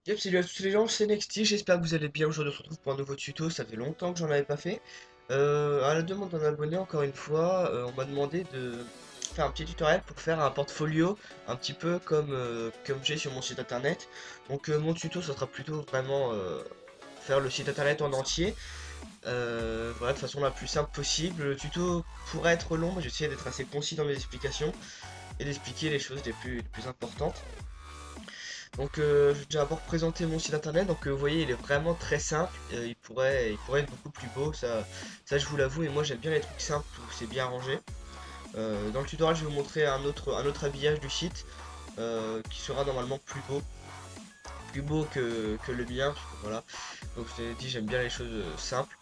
Yep, salut à tous les gens, c'est Nexty, j'espère que vous allez bien. Aujourd'hui on se retrouve pour un nouveau tuto, ça fait longtemps que j'en avais pas fait. À la demande d'un abonné, encore une fois, on m'a demandé de faire un petit tutoriel pour faire un portfolio, un petit peu comme j'ai sur mon site internet. Donc mon tuto, ça sera plutôt vraiment faire le site internet en entier. Voilà, de façon la plus simple possible. Le tuto pourrait être long, mais j'essaie d'être assez concis dans mes explications et d'expliquer les choses les plus importantes. Donc je vais d'abord présenter mon site internet. Donc vous voyez, il est vraiment très simple. Il pourrait être beaucoup plus beau, ça je vous l'avoue. Et moi j'aime bien les trucs simples où c'est bien rangé. Dans le tutoriel, je vais vous montrer un autre habillage du site qui sera normalement plus beau que le mien. Voilà. Donc je t'ai dit, j'aime bien les choses simples.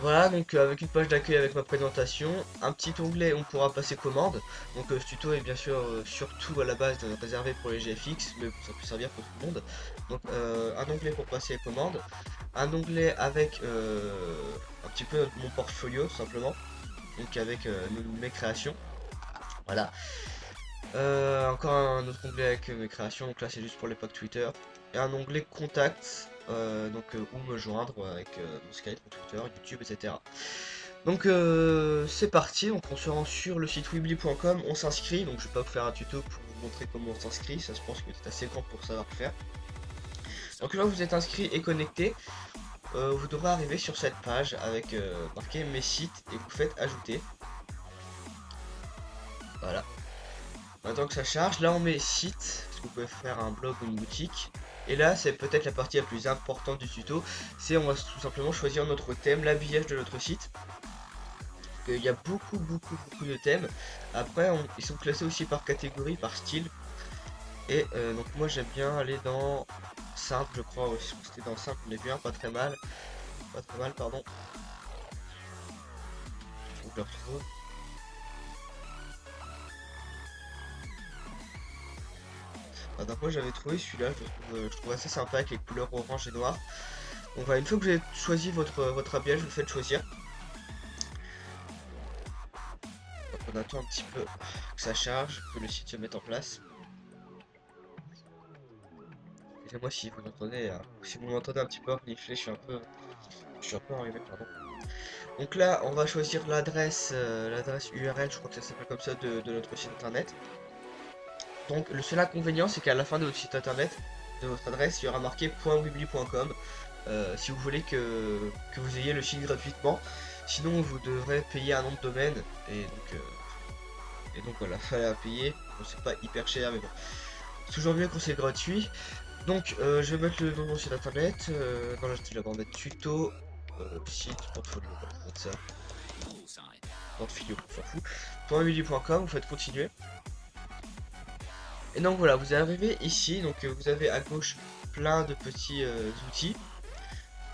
Voilà, donc avec une page d'accueil avec ma présentation, un petit onglet où on pourra passer commande. Donc ce tuto est bien sûr surtout à la base réservé pour les GFX, mais ça peut servir pour tout le monde. Donc un onglet pour passer commande, un onglet avec un petit peu mon portfolio tout simplement, donc avec mes créations. Voilà. Encore un autre onglet avec mes créations, donc là c'est juste pour les posts Twitter. Et un onglet contact, où me joindre avec mon Skype, mon Twitter, YouTube, etc. Donc c'est parti, donc on se rend sur le site weebly.com, on s'inscrit, donc je vais pas vous faire un tuto pour vous montrer comment on s'inscrit, ça je pense que c'est assez grand pour savoir faire. Donc là vous êtes inscrit et connecté, vous devrez arriver sur cette page avec marqué mes sites et vous faites ajouter. Voilà. Maintenant que ça charge, là on met site, parce que vous pouvez faire un blog ou une boutique. Et là c'est peut-être la partie la plus importante du tuto, c'est on va tout simplement choisir notre thème, l'habillage de notre site. Il y a beaucoup de thèmes. Après ils sont classés aussi par catégorie, par style. Et donc moi j'aime bien aller dans simple, je crois aussi. C'était dans simple, on est bien, pas très mal. Pas très mal, pardon. Faut que je le retrouve. Donc moi j'avais trouvé celui-là, je trouve assez sympa avec les couleurs orange et noir. Donc voilà, une fois que vous avez choisi votre habillage, vous le faites choisir. Donc on attend un petit peu que ça charge, que le site se mette en place. Excusez-moi si vous entendez, si vous m'entendez un petit peu renifler, je suis un peu enrhumé, pardon. Donc là, on va choisir l'adresse URL, je crois que ça s'appelle comme ça, de notre site internet. Donc le seul inconvénient, c'est qu'à la fin de votre site internet, de votre adresse, il y aura marqué .weebly.com. Si vous voulez que vous ayez le site gratuitement, sinon vous devrez payer un nom de domaine et donc voilà, fallait à payer. Bon, c'est pas hyper cher, mais bon, c'est toujours mieux quand c'est gratuit. Donc je vais mettre le nom de mon site internet, dans la style, on va mettre tuto, site, portfolio, voilà, on va mettre ça, portfolio, on s'en fout, .weebly.com, vous faites continuer. Et donc voilà, vous arrivez ici, donc vous avez à gauche plein de petits outils.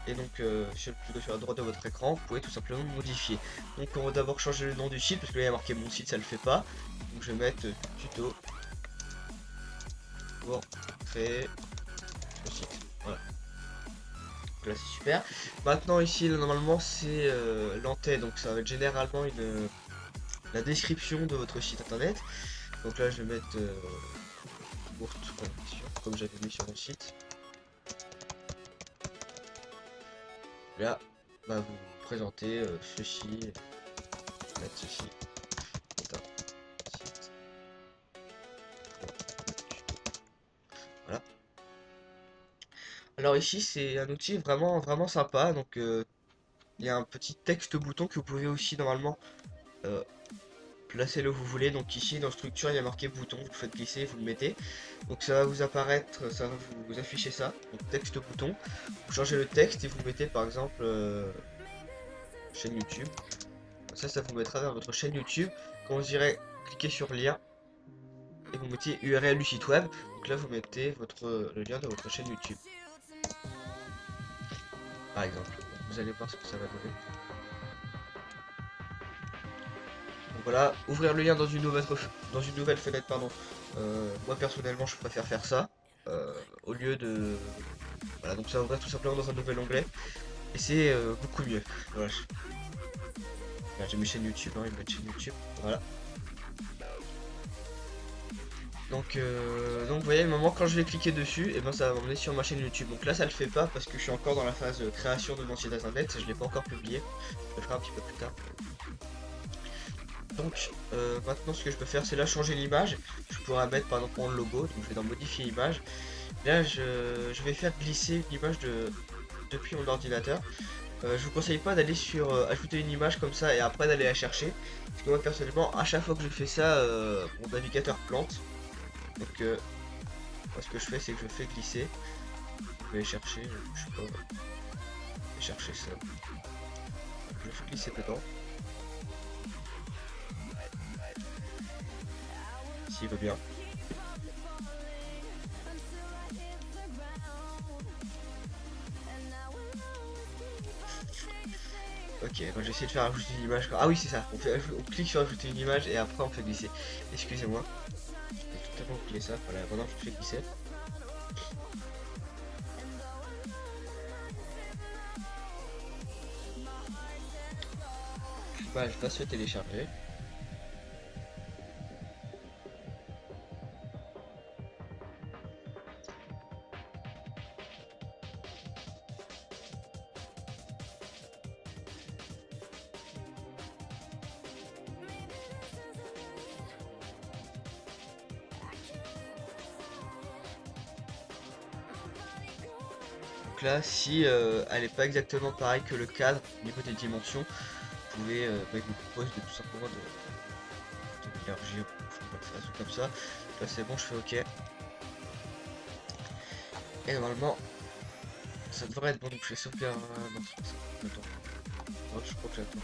Et donc plutôt sur la droite de votre écran, vous pouvez tout simplement modifier. Donc on va d'abord changer le nom du site, parce que là il y a marqué mon site, ça le fait pas. Donc je vais mettre tuto pour créer le site. Voilà. Donc là c'est super. Maintenant ici là, normalement c'est l'entête, donc ça va être généralement la description de votre site internet. Donc là je vais mettre courte connexion, comme j'avais mis sur mon site. Là, bah, vous présentez ceci, mettre ceci. Voilà. Alors ici, c'est un outil vraiment sympa. Donc, il y a un petit texte bouton que vous pouvez aussi normalement placer là où vous voulez. Donc ici, dans structure, il y a marqué bouton. Vous le faites glisser, vous le mettez. Donc ça va vous apparaître, ça va vous afficher ça. Donc texte bouton. Vous changez le texte et vous mettez par exemple chaîne YouTube. Ça vous mettra vers votre chaîne YouTube. Quand vous irez cliquer sur lien et vous mettez URL du site web. Donc là vous mettez le lien de votre chaîne YouTube. Par exemple. Vous allez voir ce que ça va donner. Donc voilà, ouvrir le lien dans une nouvelle fenêtre, pardon. Moi personnellement je préfère faire ça. Au lieu de. Voilà, donc ça va ouvrir tout simplement dans un nouvel onglet. Et c'est beaucoup mieux. Voilà. Là, j'ai mes chaînes YouTube, hein, une chaîne YouTube. Voilà. Donc vous voyez, à un moment quand je vais cliquer dessus, et ben ça va m'emmener sur ma chaîne YouTube. Donc là ça le fait pas parce que je suis encore dans la phase création de mon site internet, je l'ai pas encore publié, je le ferai un petit peu plus tard. Donc maintenant ce que je peux faire c'est là changer l'image. Je pourrais mettre par exemple mon logo, donc je vais dans modifier image. Là je vais faire glisser l'image depuis mon ordinateur. Je vous conseille pas d'aller sur ajouter une image comme ça et après d'aller la chercher. Parce que moi personnellement à chaque fois que je fais ça mon navigateur plante. Donc moi, ce que je fais c'est que je fais glisser. Je vais chercher, je sais pas, je vais chercher ça. Je fais glisser dedans. S'il veut bien. Ok, moi j'ai essayé de faire ajouter une image. Ah oui, c'est ça. On clique sur ajouter une image et après on fait glisser. Excusez-moi. J'ai totalement oublié ça. Voilà, maintenant je fais glisser. L'image va se télécharger. Donc là, si elle n'est pas exactement pareille que le cadre au niveau des dimensions, vous pouvez, il vous propose de tout simplement de l'élargir, un truc comme ça. Là c'est bon, je fais OK. Et normalement, ça devrait être bon, donc je fais sauvegarde. Non, c'est pas ça. Attends. Oh, je crois que j'attends.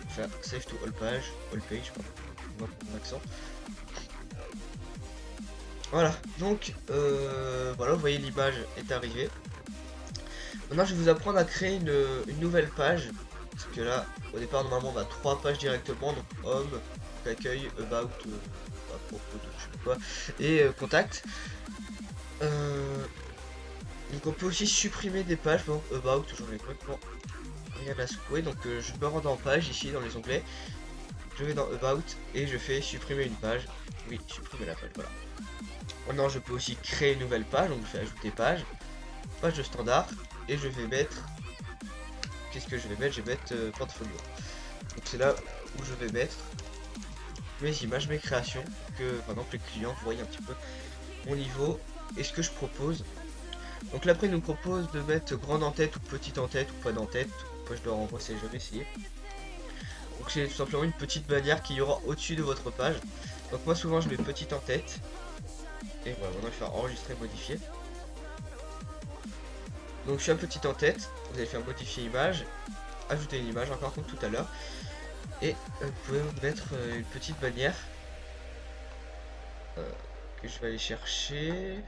Faire save to all page, pardon. Mon accent. Voilà, donc voilà, vous voyez l'image est arrivée. Maintenant je vais vous apprendre à créer une nouvelle page. Parce que là, au départ normalement on a 3 pages directement, donc home, accueil, about, à propos de je sais pas quoi, et contact. Donc on peut aussi supprimer des pages, bon about, j'en ai complètement rien à secouer. Donc je me rends en page ici dans les onglets. Je vais dans about et je fais supprimer une page. Oui, supprimer la page, voilà. Maintenant je peux aussi créer une nouvelle page, donc je fais ajouter page. Page de standard et je vais mettre, qu'est-ce que je vais mettre, je vais mettre portfolio. Donc c'est là où je vais mettre mes images, mes créations, que pendant que les clients voient un petit peu mon niveau et ce que je propose. Donc là après il nous propose de mettre grande en tête ou petite en tête ou pas d'en-tête. Moi je dois renvoyer, c'est jamais essayé. Donc c'est tout simplement une petite bannière qui y aura au-dessus de votre page. Donc moi souvent je mets petite en tête. Et voilà, maintenant je vais faire enregistrer, modifier. Donc je suis un petit en tête, vous allez faire modifier image, ajouter une image encore comme tout à l'heure. Et vous pouvez mettre une petite bannière euh, que je vais aller chercher.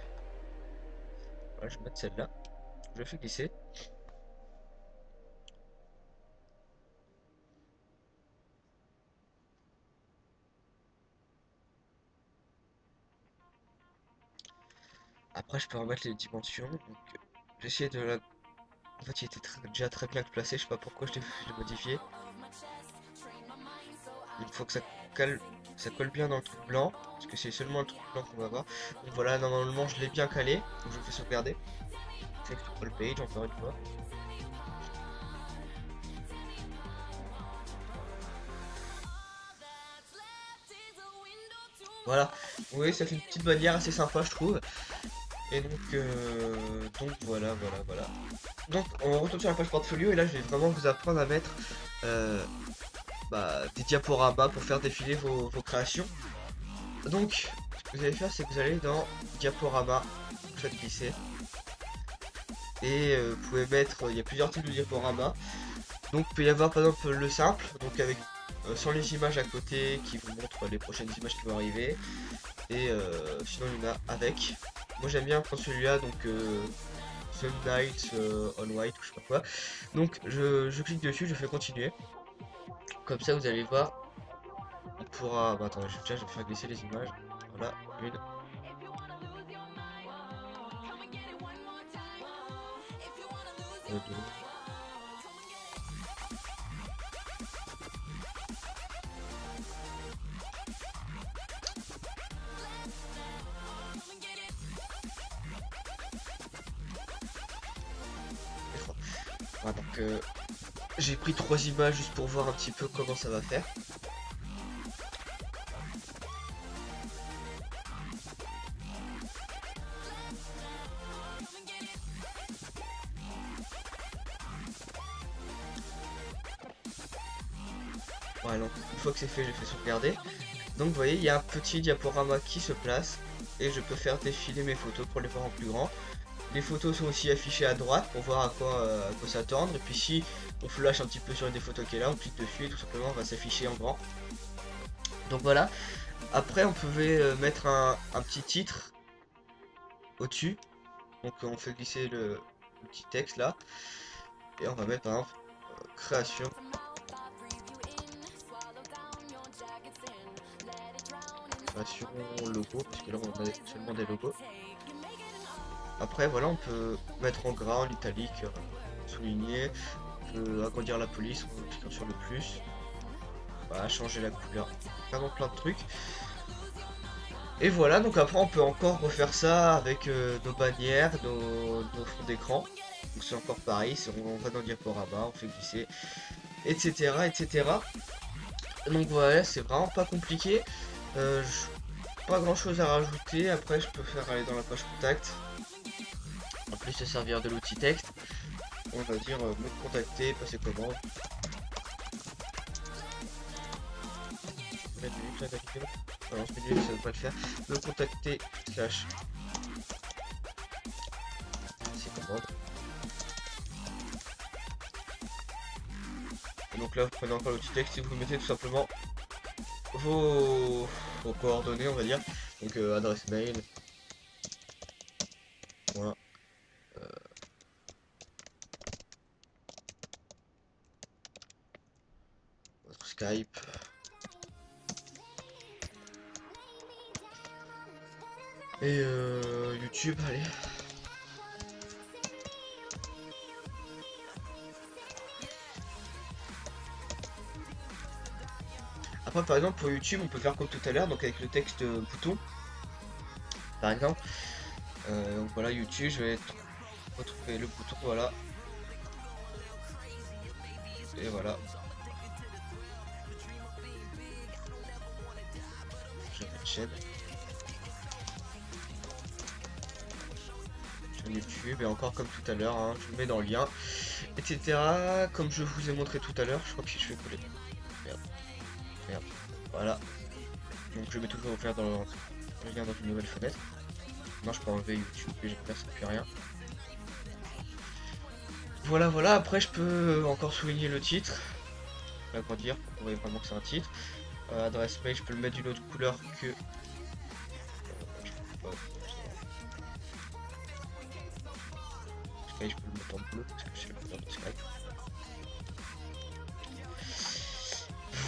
Voilà, je vais mettre celle-là. Je fais glisser. Après, je peux remettre les dimensions. Donc, j'ai essayé de la. En fait, il était déjà très bien placé. Je sais pas pourquoi je l'ai modifié. Il faut que ça colle bien dans le truc blanc. Parce que c'est seulement le truc blanc qu'on va voir. Donc voilà, normalement, je l'ai bien calé. Donc, je fais sauvegarder. Save to all page, encore une fois. Voilà. Vous voyez, ça fait une petite bannière assez sympa, je trouve. Et donc voilà. Donc on retourne sur la page portfolio et là je vais vraiment vous apprendre à mettre des diaporamas pour faire défiler vos créations. Donc ce que vous allez faire c'est que vous allez dans diaporama, vous faites glisser et vous pouvez mettre, il y a plusieurs types de diaporamas. Donc il peut y avoir par exemple le simple, donc avec sans les images à côté qui vous montrent les prochaines images qui vont arriver. Et sinon il y en a avec. Moi j'aime bien prendre celui-là, donc Sun Night on White ou je sais pas quoi. Donc je clique dessus, je fais continuer. Comme ça vous allez voir, on pourra. Bah, attends, je vais faire glisser les images. Voilà, une, deux. Voilà, donc j'ai pris 3 images juste pour voir un petit peu comment ça va faire. Voilà, donc une fois que c'est fait, je fais sauvegarder. Donc vous voyez, il y a un petit diaporama qui se place et je peux faire défiler mes photos pour les voir en plus grand. Les photos sont aussi affichées à droite pour voir à quoi s'attendre. Et puis si on flash un petit peu sur une des photos qui est là, on clique dessus et tout simplement on va s'afficher en grand. Donc voilà. Après on pouvait mettre un petit titre au-dessus. Donc on fait glisser le petit texte là. Et on va mettre par exemple création. Création logo, parce que là on a seulement des logos. Après voilà, on peut mettre en gras, en italique, souligner, on peut agrandir la police en cliquant sur le plus. Voilà, changer la couleur, vraiment plein de trucs. Et voilà, donc après on peut encore refaire ça avec nos bannières, nos fonds d'écran. Donc c'est encore pareil, on va dans le diaporama, on fait glisser, etc. etc. Donc voilà, c'est vraiment pas compliqué. Pas grand chose à rajouter, après je peux faire aller dans la page contact. En plus se servir de l'outil texte. On va dire me contacter, passer commande. Mettre du link là, d'accueil. Non, ce milieu ça ne va pas le faire. Me contacter slash passer commande. Et donc là vous prenez encore l'outil texte et vous mettez tout simplement vos coordonnées on va dire. Donc adresse mail. Voilà. Votre Skype. Et YouTube, allez. Après par exemple pour YouTube on peut faire comme tout à l'heure, donc avec le texte bouton. Par exemple. Donc voilà YouTube, je vais retrouver le bouton, voilà. Et voilà. Je mets chaîne. Sur YouTube et encore comme tout à l'heure, hein, je le mets dans le lien, etc. Comme je vous ai montré tout à l'heure, je crois que si je fais coller. Merde. Merde. Voilà. Donc je mets toujours ouvert dans le lien dans une nouvelle fenêtre. Non, je peux enlever YouTube et j'espère que ça ne fait rien. Voilà, voilà. Après, je peux encore souligner le titre, l'agrandir pour qu'on voit vraiment que c'est un titre. Adresse mail, je peux le mettre d'une autre couleur que. Skype, je peux le mettre en bleu parce que c'est la couleur de Skype.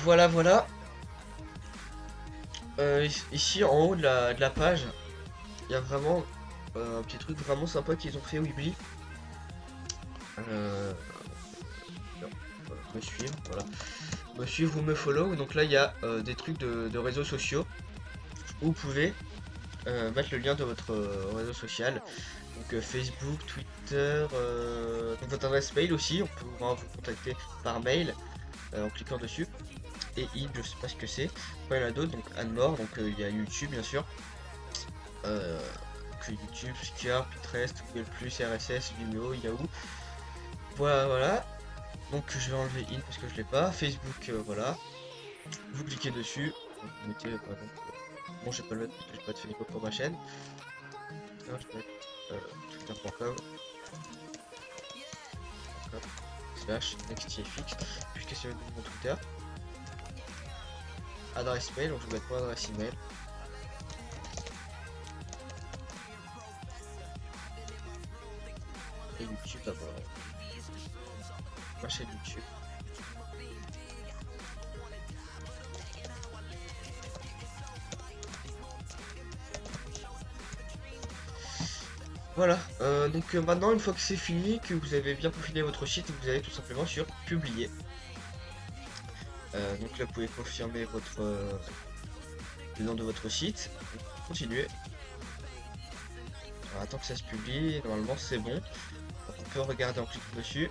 Voilà, voilà. Ici, en haut de la page, il y a vraiment un petit truc vraiment sympa qu'ils ont fait, Weebly. Me suivre, voilà. Me suivre ou me follow. Donc là, il y a des trucs de réseaux sociaux où vous pouvez mettre le lien de votre réseau social. Donc Facebook, Twitter, donc votre adresse mail aussi. On peut vous contacter par mail en cliquant dessus. Et je sais pas ce que c'est. Après, il y en a d'autres, donc Anmore, donc il y a YouTube bien sûr. YouTube, Skype, Pinterest, Google+, RSS, Vimeo, Yahoo. Voilà, voilà. Donc je vais enlever in parce que je l'ai pas. Facebook, voilà. Vous cliquez dessus. Vous mettez par exemple. Bon, je vais pas le mettre parce que j'ai pas de Facebook pour ma chaîne. Alors, je peux mettre twitter.com slash nextfx puisque c'est mon Twitter. Adresse mail, donc je vais mettre mon adresse email. Et YouTube d'abord. Ma chaîne YouTube. Voilà, donc maintenant une fois que c'est fini, que vous avez bien peaufiné votre site, vous allez tout simplement sur publier. Donc là vous pouvez confirmer le nom de votre site, continuer. Alors, attends que ça se publie, normalement c'est bon. Donc, on peut regarder en cliquant dessus.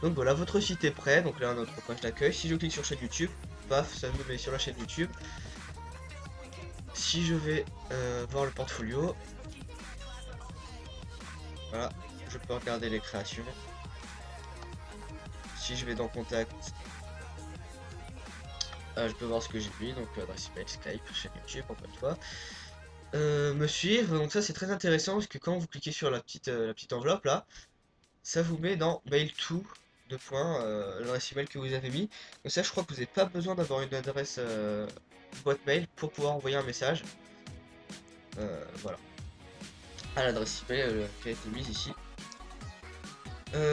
Donc voilà, votre site est prêt. Donc là, notre page d'accueil. Si je clique sur chaîne YouTube, paf, ça me met sur la chaîne YouTube. Si je vais voir le portfolio, voilà, je peux regarder les créations. Si je vais dans contact, je peux voir ce que j'ai mis, donc adresse email, Skype, chaîne YouTube, encore une fois. Me suivre, donc ça c'est très intéressant parce que quand vous cliquez sur la petite enveloppe là, ça vous met dans mail to, deux points, l'adresse email que vous avez mis. Donc ça je crois que vous n'avez pas besoin d'avoir une adresse boîte mail pour pouvoir envoyer un message. Voilà, à l'adresse email qui a été mise ici.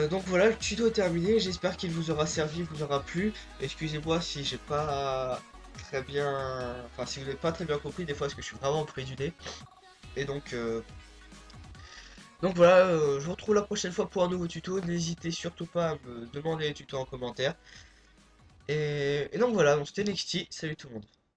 Donc voilà, le tuto est terminé, j'espère qu'il vous aura servi, vous aura plu. Excusez-moi si j'ai pas très bien... Enfin, si vous n'avez pas très bien compris des fois, parce que je suis vraiment pris du nez. Et donc voilà, je vous retrouve la prochaine fois pour un nouveau tuto. N'hésitez surtout pas à me demander les tutos en commentaire. Et donc voilà, donc c'était Nexty, salut tout le monde.